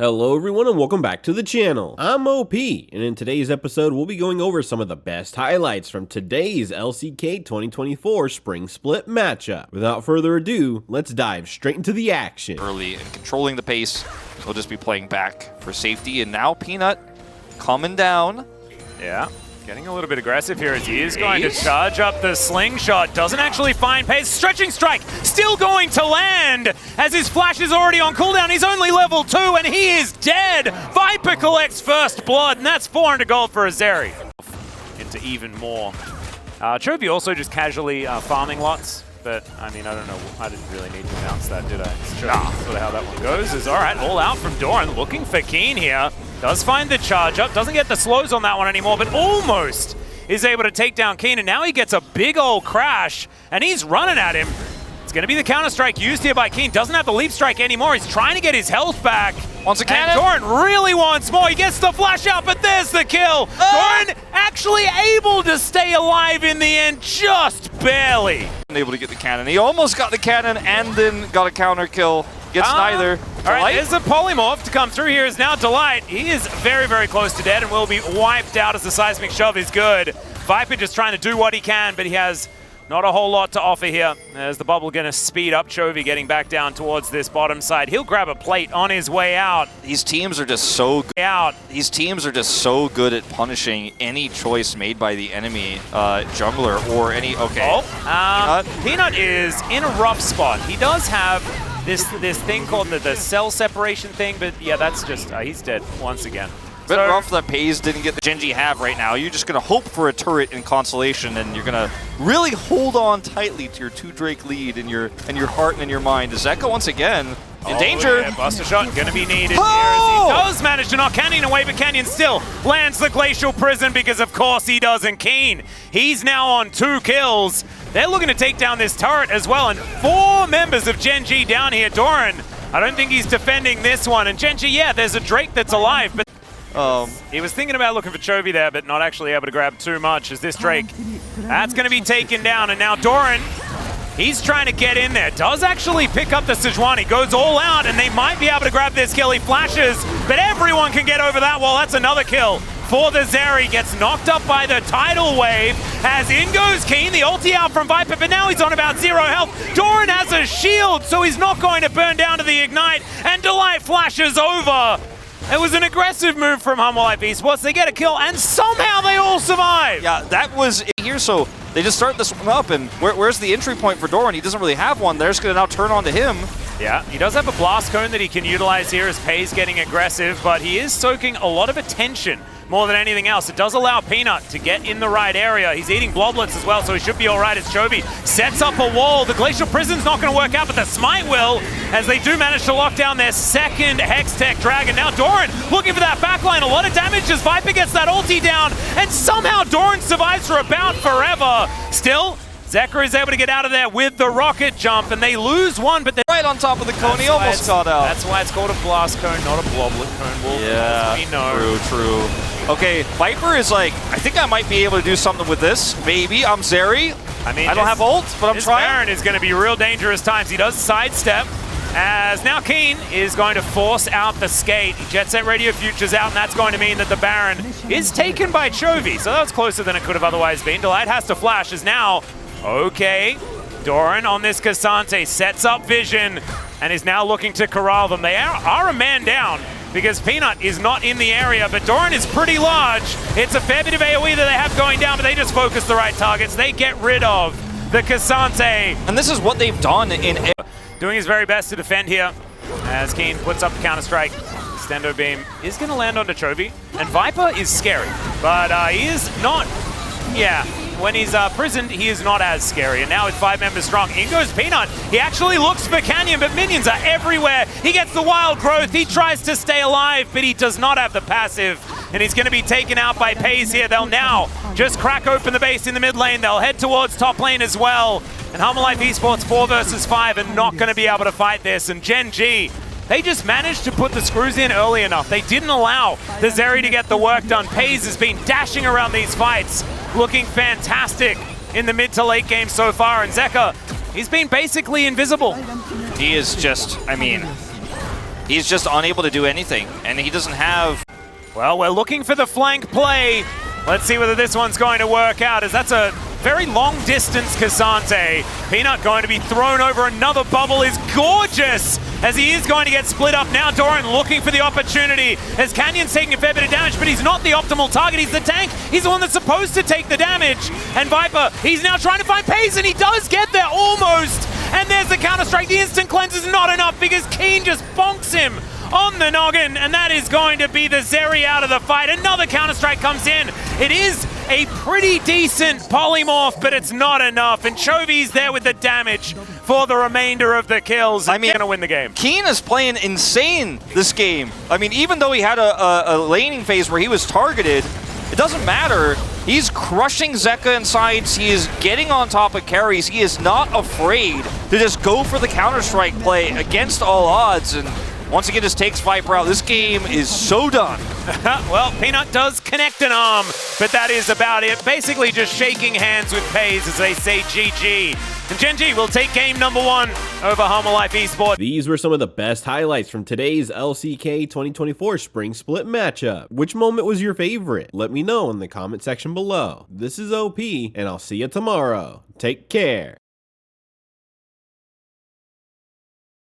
Hello everyone and welcome back to the channel. I'm OP, and in today's episode we'll be going over some of the best highlights from today's LCK 2024 Spring Split matchup. Without further ado, let's dive straight into the action. Early and controlling the pace, we'll just be playing back for safety, and now Peanut coming down. Yeah, getting a little bit aggressive here as he is going to charge up the slingshot. Doesn't actually find pace. Stretching strike still going to land as his flash is already on cooldown. He's only level 2 and he is dead. Viper collects first blood, and that's 400 gold for Azeri. Into even more. Chovy also just casually farming lots. But, I mean, I don't know. I didn't really need to announce that, did I? It's sort of how that one goes. Is all right, all out from Doran, looking for Keen here. Does find the charge up, doesn't get the slows on that one anymore, but almost is able to take down Keen, and now he gets a big old crash, and he's running at him. It's going to be the counter-strike used here by Keen. Doesn't have the leap strike anymore. He's trying to get his health back. Wants a cannon. And Doran really wants more. He gets the flash out, but there's the kill. Doran actually able to stay alive in the end, just barely. Able to get the cannon. He almost got the cannon and then got a counter kill. Gets neither. All right, there's a polymorph to come through here. Is now Delight. He is very, very close to dead and will be wiped out as the seismic shove is good. Viper just trying to do what he can, but he has not a whole lot to offer here. As the bubble going to speed up Chovy getting back down towards this bottom side. He'll grab a plate on his way out. These teams are just so good. These teams are just so good at punishing any choice made by the enemy jungler or any. Okay. Peanut is in a rough spot. He does have this thing called the cell separation thing, but yeah, that's just he's dead once again. Bit rough that Pays didn't get the Gen.G have right now. You're just going to hope for a turret in consolation, and you're going to really hold on tightly to your 2 Drake lead in your heart and in your mind. Zeka once again in danger. Yeah, Buster shot going to be needed here as he does manage to knock Canyon away, but Canyon still lands the Glacial Prison because of course he doesn't. Keen, he's now on 2 kills. They're looking to take down this turret as well, and 4 members of Gen.G down here. Doran, I don't think he's defending this one, and Gen.G, yeah, there's a Drake that's alive, but he was thinking about looking for Chovy there, but not actually able to grab too much as this Drake, that's going to be taken down. And now Doran, he's trying to get in there. Does actually pick up the Sejuani, goes all out, and they might be able to grab this kill. He flashes, but everyone can get over that wall. That's another kill for the Zeri. Gets knocked up by the tidal wave as in goes Keen. The ulti out from Viper, but now he's on about 0 health. Doran has a shield, so he's not going to burn down to the ignite, and Delight flashes over. It was an aggressive move from HLE Life Esports. They get a kill, and somehow they all survive. Yeah, that was here, so they just start this one up, and where's the entry point for Doran? He doesn't really have one. They're just going to now turn on to him. Yeah, he does have a blast cone that he can utilize here as Pays getting aggressive, but he is soaking a lot of attention more than anything else. It does allow Peanut to get in the right area. He's eating bloblets as well, so he should be all right as Chovy sets up a wall. The Glacial Prison's not going to work out, but the Smite will, as they do manage to lock down their second Hextech Dragon. Now Doran looking for that backline. A lot of damage as Viper gets that ulti down, and somehow Doran survives for about forever. Still, Zeka is able to get out of there with the rocket jump, and they lose one, but they're right on top of the cone. He almost got out. That's why it's called a blast cone, not a bloblet cone. Wolf, yeah, we know. True. Okay, Viper is like, I think I might be able to do something with this. Maybe. I'm Zeri. I mean, I don't have ult, but I'm trying. Baron is going to be real dangerous times. He does sidestep, as now Keen is going to force out the skate. Jet Set Radio Futures out, and that's going to mean that the Baron is taken by Chovy. So that was closer than it could have otherwise been. Delight has to flash, as now, okay, Doran on this Cassante sets up vision and is now looking to corral them. They are a man down because Peanut is not in the area, but Doran is pretty large. It's a fair bit of AoE that they have going down, but they just focus the right targets. They get rid of the Cassante. And this is what they've done in... Doing his very best to defend here as Keen puts up the counter-strike. Stendo Beam is going to land onto Chovy, and Viper is scary, but he is not... Yeah. When he's prisoned, he is not as scary. And now it's 5 members strong. In goes Peanut. He actually looks for Canyon, but minions are everywhere. He gets the wild growth. He tries to stay alive, but he does not have the passive. And he's going to be taken out by Pays here. They'll now just crack open the base in the mid lane. They'll head towards top lane as well. And HLE Life Esports 4 versus 5 are not going to be able to fight this. And Gen.G, they just managed to put the screws in early enough. They didn't allow the Zeri to get the work done. Pays has been dashing around these fights, looking fantastic in the mid to late game so far. And Zeka, he's been basically invisible. He is just, I mean, he's just unable to do anything, and he doesn't have... Well, we're looking for the flank play. Let's see whether this one's going to work out, as that's a very long distance Cassante. Peanut going to be thrown over another bubble is gorgeous, as he is going to get split up now. Doran looking for the opportunity, as Canyon's taking a fair bit of damage, but he's not the optimal target. He's the tank. He's the one that's supposed to take the damage. And Viper, he's now trying to find pace, and he does get there almost. And there's the counter-strike. The instant cleanse is not enough because Keen just bonks him on the noggin, and that is going to be the Zeri out of the fight. Another counter-strike comes in. It is a pretty decent polymorph, but it's not enough. And Chovy's there with the damage for the remainder of the kills. I mean, going to win the game. Keen is playing insane this game. I mean, even though he had a laning phase where he was targeted, it doesn't matter. He's crushing Zeka in sides. He is getting on top of carries. He is not afraid to just go for the counter-strike play against all odds. And once again, just takes Viper out. This game is so done. Well, Peanut does connect an arm, but that is about it. Basically just shaking hands with FaZe as they say GG. And Gen.G will take game number 1 over Hanwha Life Esports. These were some of the best highlights from today's LCK 2024 Spring Split matchup. Which moment was your favorite? Let me know in the comment section below. This is OP, and I'll see you tomorrow. Take care.